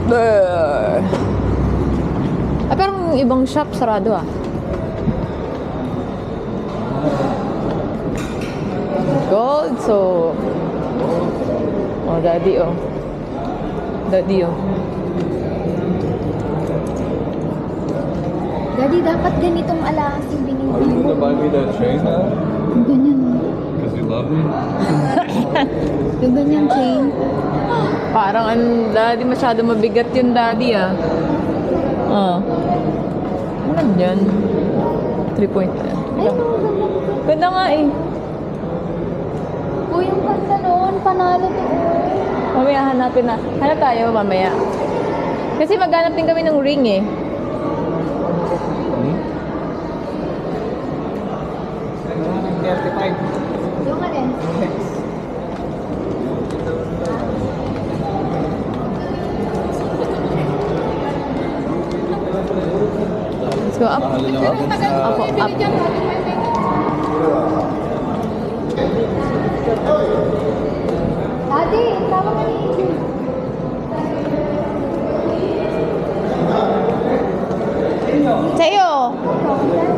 Ah, pero yung ibang shop sarado ah. Gold, so... Oh, daddy oh. Daddy oh. Daddy, dapat ganitong alahas yung Are binibili you mo. gonna buy me that chain now? Yung ganyan. Because you love me? Yung ganyan chain. Parang daddy masyado mabigat yung daddy ah. Ah. Ano yan? 3 point. Ay, no, Ganda nga eh. oh, yung kanta noon, panalo doon. Mamaya hanapin na. Hanap tayo mamaya. Kasi maghanap din kami ng ring eh. Yung ano yan? Let's go up. Apo, up. Ate, tama ka ni. Sa'yo.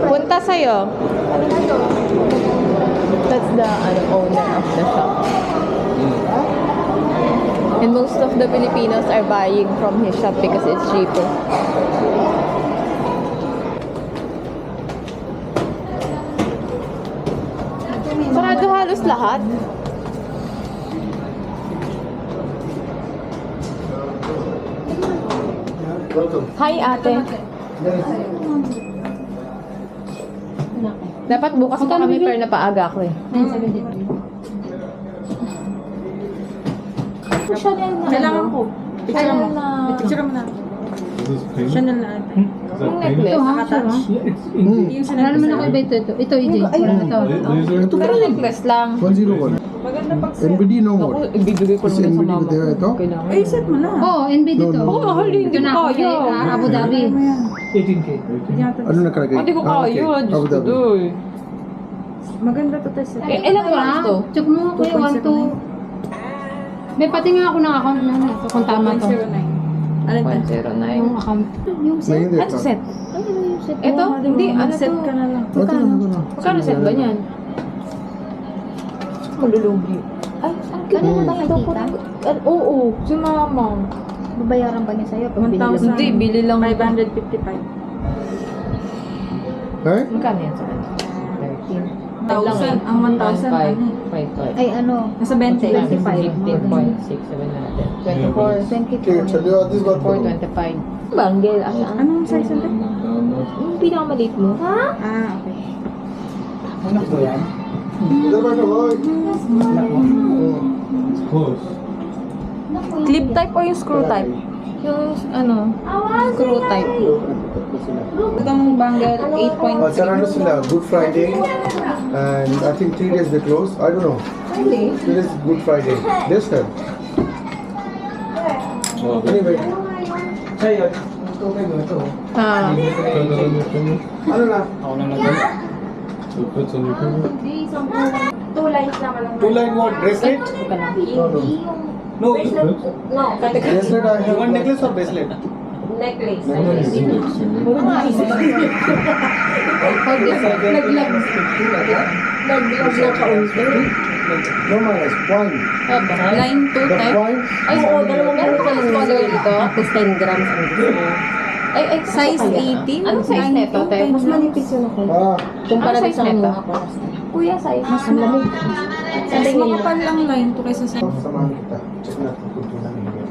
Punta sa'yo. That's the owner of the shop. And most of the Filipinos are buying from his shop because it's cheaper. Sarado halos lahat. Hi ate. Dapat bukas pa kami pero napaaga ako eh. Kailangan ko. Picture mo. na. Picture mo na. Is this pink? Chanel na ate. Is that Yung pink? necklace. Nakatouch. Yung Chanel. Wala naman ako iba ito. Ito, EJ. Wala na ito. Laser? Pero necklace lang. 101. Maganda pag set. NBD no Ako, more. ibibigay ko Kasi naman sa NBD mama ba tayo ito? Kailangan. Ay, set mo na. Oo, NB dito. No, no. Oo, mahal yun. Hindi Ito ko na ako kaya. kay Abu Dhabi. 18K. Ano nakalagay? Hindi ko Ah, okay. kaya. Abu Diyos ko Dhabi. doy. Maganda to tayo set. Ilang grams to? Check mo ako yung 1, 2. May pati nga ako ng account na ito. Kung tama to. 1.09. Ano ito? 109. Yung account. Yung May set. hindi Ano pa. set? Ano yung set? Ito? Hindi, ano Set to? ka na lang. Ito na, ito na. Magkano set ba niyan? Malulugi. Ay, ang Kanina ba Ito ko nakikita? Oo, si mama. Babayaran ba niya sa'yo pag binili mo? 1,000. Hindi, bili lang. 555. Eh? Magkano yan sa akin? 13. 1,000. Ang 1,000. ano? 5. Ay, ano? Nasa 20. 15.6, 700. 24. 24. Tell you this got 4, 25. Banggel. Anong size ito? Yung pinakamaliit mo. Ah, okay. Anak ko yan. Ito ba ito, boy? It's close. Clip type o yung screw type? Yung ano, screw type. Itong bangle, Sarado 8.3. sila, Good Friday. And I think 3 days they close. I don't know. 3 days Good Friday. This time. Anyway, Sa'yo, ito kayo ito. Ah, Put that on your finger. ano na? Ako na lang. So it fits on your finger. Two-line what? Bracelet? No, no. No. Bracelet I You want have. necklace or bracelet? necklace. No minus. Point. Line 2 The type. point. Ay, oo, dalawang meron ka ng smaller dito. Tapos 10 grams ang gusto mo. Ay, Size 18. Anong size neto, te? Mas manipis yun ako. Ah, Kumpara Ano din size sa neto? mga ako last time. Kuya, size. Mas lamig. Mas makapal lang line 2 kaysa sa... samahan kita. Check natin kung tulang hindi.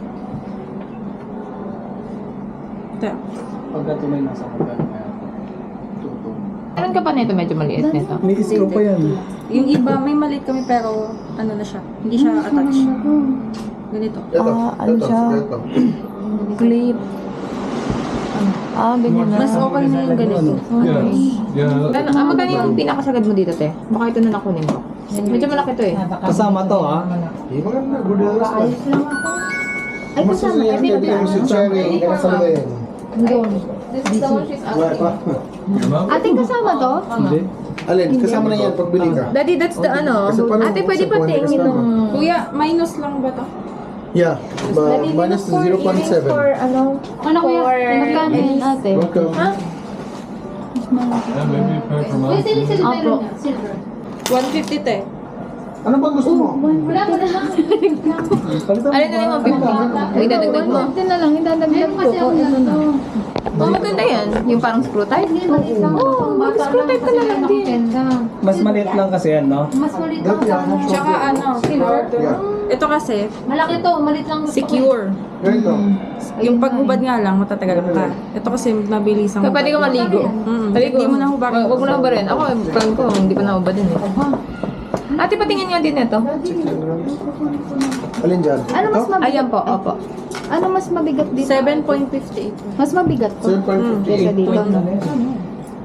Ito. Pagka tunay nasa magkano kaya. Tuto. Meron ka pa nito, medyo maliit nito. May screw pa yan. Yung iba, may maliit kami pero ano na siya. Hindi siya attached. Ganito. Ito. ano Ito. siya? Ito. Clip. Ah, ganyan na. Mas okay na yung ganito. Yeah. Yeah. Magkano yung pinakasagad mo dito, te? Baka ito na nakunin ko. Medyo malaki to eh. Kasama to ha. Hindi maganda. Good news na. Ayos lang ako. Ay, Mas kasama. susunod yung bibigyan mo si Cherry. Kasama na yan. This is the one she's Wala pa. Your mom? Ating kasama to? Hindi. Alin, kasama na yan pag bili ka. Daddy, that's the ano. Kasi paano- Ate, pwede sa pa point tingin kasama. nung... Kuya, minus lang ba to? Yeah, minus For 0.7. ano? Ano kuya? Magkano yun ate? Welcome. Yeah, maybe you pay for Uy, months. silver Apo. niya. Silver. 150 te. Ano bang gusto mo? Wala mo na lang. Palitan Ano na yung 150? Ay, dadagdag mo. 150 na lang, idadagdag ko. Kasi ako Ito na. Oh, maganda yan. Yung parang screw type. Hindi, maliit lang. Oo, Bata screw type ka na lang din. Ganda. Mas maliit lang kasi yan, no? Mas maliit lang Dati sa ano, Tsaka ano, silver. Yeah. ito kasi, Malaki to, maliit lang gusto ko. secure. Ganito. Yung paghubad nga lang, matatagal pa. Ito kasi mabilis ang Kaya pwede ka maligo. Maligo. Hindi mo na hubarin. Huwag mo na hubarin. Ako, plan ko, hindi pa nahubadin eh. Ate, patingin nga din ito. Alin dyan? Ano mas Ito? mabigat? Ayan po, opo. Ano mas mabigat dito? 7.58. Mas mabigat to. 7.58. Kesa dito.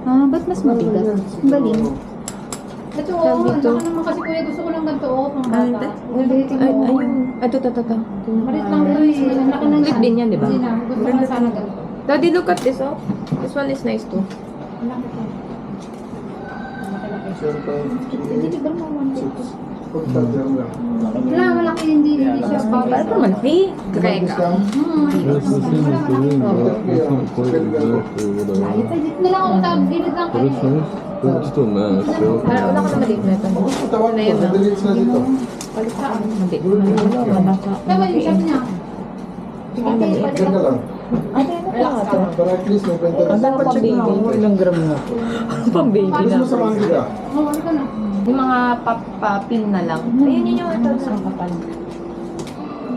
Ah, ba't mas mabigat? Ang galing. Ito, oh, laki naman kasi kuya, gusto ko lang ganito, oh, pang bata. Ay, ayun. Ay, ito. Maliit lang to eh, ang laki na Flip din yan, di ba? Hindi na, gusto ko na sana ganito. Daddy, look at this, oh. This one is nice too. Ang laki to. 7.58. Wala, malaki, hindi siya Parang bata. malaki. Greka. That's the same as the ring, but it's not quite exactly what I want. Dito na lang ako tawag, gilid lang But kayo. it's nice. But it's still nice. So. Wala ka na maliit na ito. Tawag ko, madaliit na dito. Maliit. Tama yung sabi niya. Ganda lang. Para at least may kwenta. Ilang gram na? Pang baby Mas na. masamahan kita. Oh, ano ka na? Yung mga papapin na lang. Ayun yun yung ito. Isang kapal.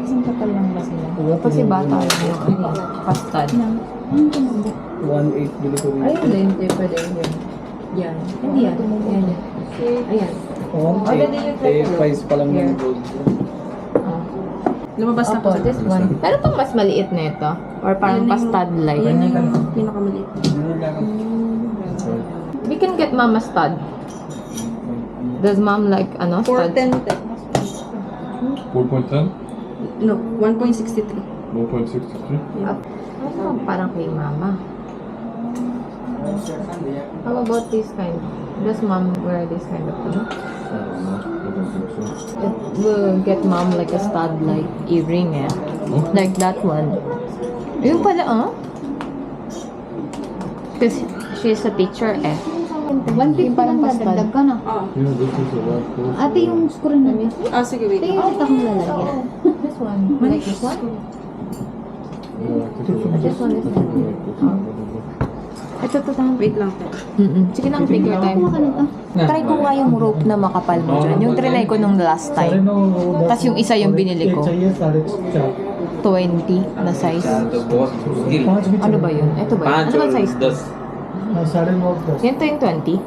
Isang kapal lang ba sila? Kasi bata lang yung ano. Pastad. 1.8 dito ko rin. Ayun din. Hindi pwede yun. Yan. Hindi yan. Yan yan. Ayan. 1.8. Eh, price pa lang yung gold. Lumabas na Opo, po. this one. Pero itong mas maliit na ito. Or parang pastad-like. Yan yung pinakamaliit. We can get mama stud. Does mom like ano stud? 410 te. 4.10? No, 1.63. 1.63? Ano parang kay mama? How about this kind? Does mom wear this kind of thing? I don't know. I don't think so. It will get mom like a stud like earring eh. Like that one. Yun pala Because she's a teacher eh. 150 lang dadagdag ka na. Yeah, this is a lot closer. Ate, yung screw na yun. Ah, sige, wait. Tingin kita kung lalagyan. This one. Like this one? Yeah, I think it's This one is like this. Ito. Wait lang te. Sige na, figure time. Kuha ka nito. Try ko nga yung rope na makapal mo dyan. Yung trinay ko nung last time. Tapos yung isa yung binili ko. 20 na size. Ano ba yun? Ito ba yun? Ano ba size? Yan to yung 20.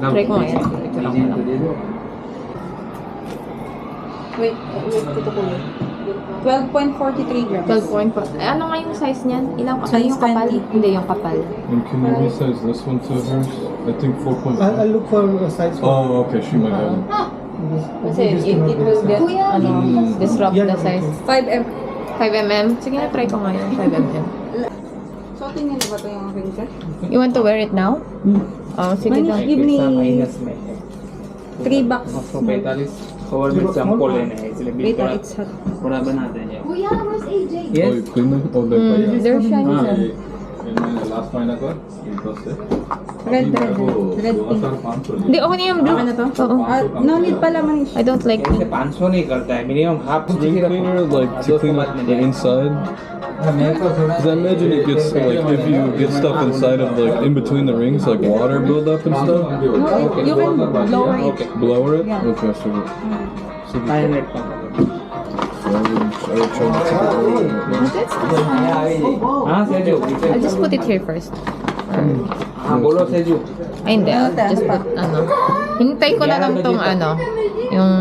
Try ko nga yan. Ito lang ko lang. Wait, ito ko yun. 12.43 grams. 12.4. Eh, ano nga yung size niyan? Ilang Size yung kapal? 20. Hindi, yung kapal. And can you resize this one to hers? I think 4.5. I'll look for a size Oh, okay. She might have it. Kasi it will get, disrupt the size. 5M. 5mm? Sige na, try ko nga yun. 5mm. So, tingnan niyo ba ito yung ring set? You want to wear it now? Oh, sige daw. Give me 3 bucks. और में चंपो लेने हैं इसलिए Wait, it's hot. थोड़ा बनाते हैं Kuya, where's AJ? Oh, you cleaned it? Oh, that's They're shiny. last time I got, it was Red pink. Hindi, okay na yung blue. Okay na to? Oo. No need pala manish. I don't like ऐसे pink. 500 नहीं करता है minimum half Spring cleaner, like to clean up the inside. Because I imagine it gets like if you get stuff inside of like in between the rings, like water build up and stuff. No, you can lower it. Blower it. Yeah. Okay, so, 500 I would try not to get rid of it. हाँ सेजू I'll just put it here first. हाँ बोलो सेजू Ay, hindi. I'll just put, hintay ko na lang tong, yung...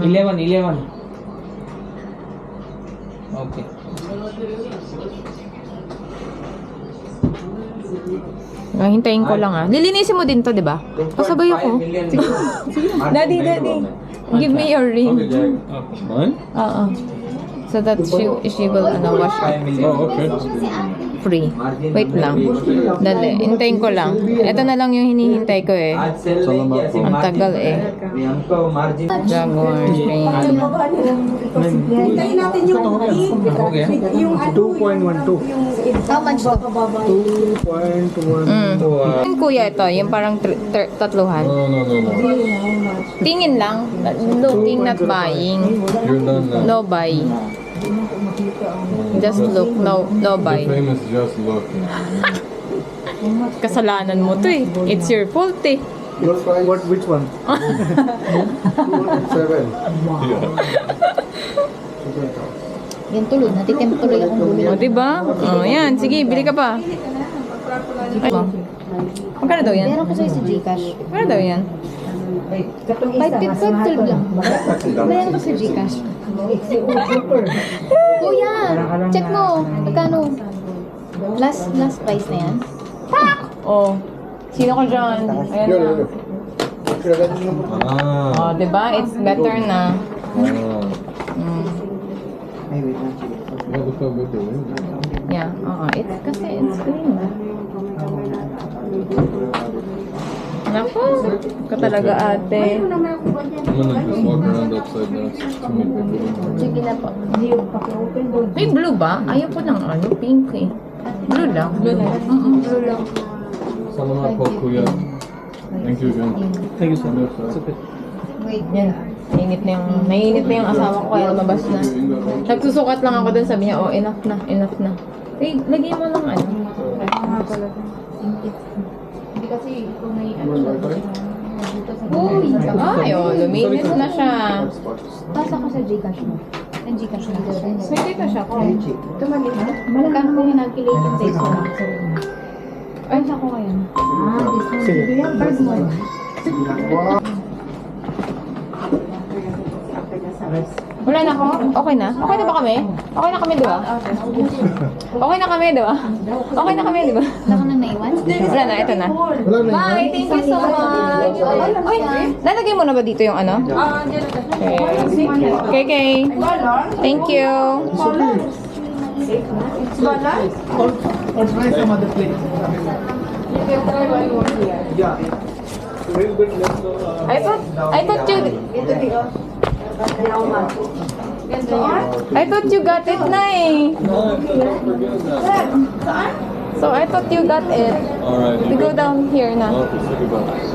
11 okay Hintayin ko lang Lilinisin mo din to, di ba? Pasabay ako. Daddy. Give me your ring. Mine? Oo. So that she will wash it. Oh, okay. free. Wait lang. Dali, hintayin ko lang. Ito na lang yung hinihintay ko eh. Ang tagal eh. Jaguar Ring. Hintayin natin yung 2.12. How much to? 2.12. Yung kuya ito, yung parang tatluhan. No, no, no, no. Tingin lang. Looking, not buying. You're done now. No buy. Just look, no The buy. famous just look. Kasalanan mo to eh. It's your fault eh. Your price? What? Which one? 207. Yan tuloy. Natitempt tuloy akong bumili. O, diba? O, yan. Sige, bili ka pa. Ay, magkano daw yan? Meron ko sa'yo si Gcash. Magkano daw yan? 5.12 lang. Meron ko sa Gcash. Kuya, check mo. Magkano? Last price na yan? Oh. Sino ka dyan? Ayan Yun, na. yun, yun. Pinaganda nyo naman. Ah. Oh, diba? It's better na. Ah. Mm. What the fuck with the ring? Yeah. It's kasi it's clean. Naku. Ka talaga ate. I'm gonna just walk around upside down. It's too many people. Sige na po. May blue ba? Ayaw ko ng ano, pink eh. Blue lang. Blue lang. Blue lang. Salamat po, kuya. Thank you again. Thank you so much. Yan. Nainit na yung asawa ko kaya lumabas na. Nagsusukat lang ako dun, sabi niya, oh, enough na. Eh, lagay mo lang ano. Hindi kasi kung may Uy! Ay, oh, luminis na siya. Tapos ako sa Gcash mo. Ang Gcash mo. Pwede ka siya ko. Magkano mo yung calculated days mo? Ay, sa ko ngayon. Sige. Card mo. Wala na ako? Okay na? Okay na ba kami? Okay na kami, di ba? Okay na kami, di ba? Okay na kami, di ba? Wala ka nang naiwan? Wala na, ito na. Wala na yun. Bye! Thank you so much! Uy! Lalagay mo na ba dito yung ano? Okay. Thank you. Or try some other place. Yeah. I thought you got it na eh. So I thought you got it. Alright. We go down here na. Okay, think about it.